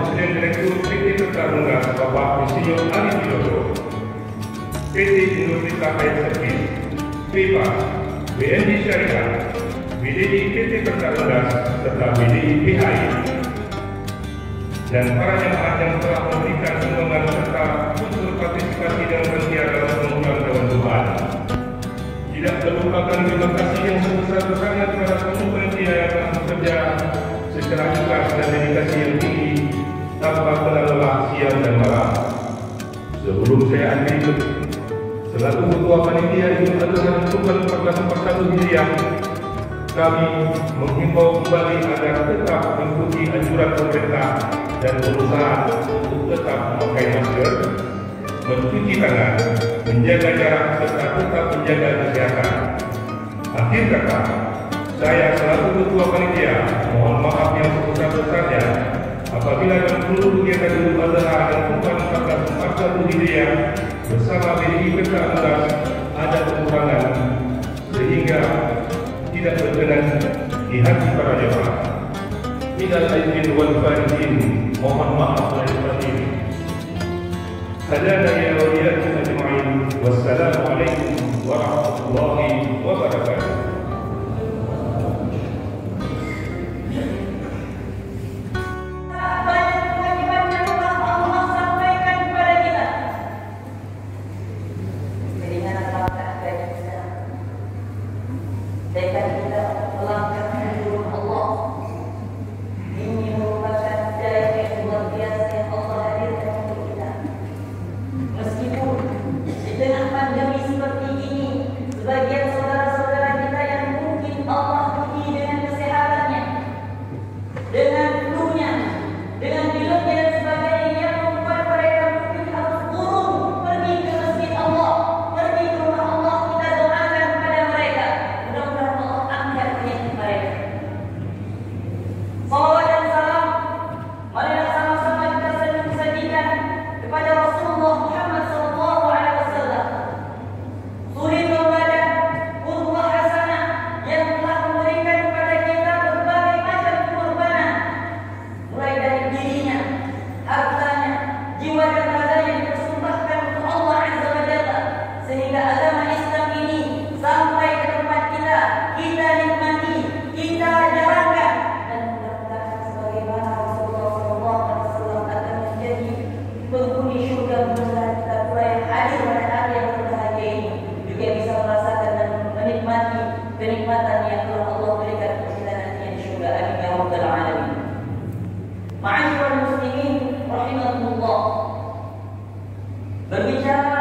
Presiden Direktur PT Kertaunggas Bapak Insinyur Ali Widodo, PT Industri Kapal Servis, PIPA, BNI Syariah, BDI PT Kertaunggas, serta BDI PHI, dan para jemaat yang telah memberikan sumbangan serta unsur partisipasi dan bersedia dalam pengumpulan hewan Tuhan. Tidak terlupakan terima kasih yang sebesar-besarnya kepada seluruh panitia yang telah bekerja secara ikhlas dan dedikasi yang tinggi tanpa kenal lelah siang dan malam. Sebelum saya akhiri, selaku Ketua Panitia Idul Adha Tuhan 1441 Hijriah, kami menghimbau kembali agar tetap mengikuti anjuran pemerintah dan perusahaan untuk tetap memakai masker, mencuci tangan, menjaga jarak serta tetap menjaga kesehatan. Akhir kata, saya selaku Ketua Panitia mohon maaf yang sebesar-besarnya apabila dalam seluruh kegiatan Idul Adha dan Tuhan 1441 Hijriah bersama BDI Kertaunggas ada kekurangan sehingga tidak berkenan di hati para jemaah. Minal aidin wal faizin, mohon maaf lahir batin. Hadana ya waliyakum ajma'in. Wassalamualaikum warahmatullahi wabarakatuh. kenikmatan yang telah Allah berikan kepada kita nantinya di surga. Amin ya rabbal alamin. Ma'asyiral muslimin rahimakumullah. Berbicara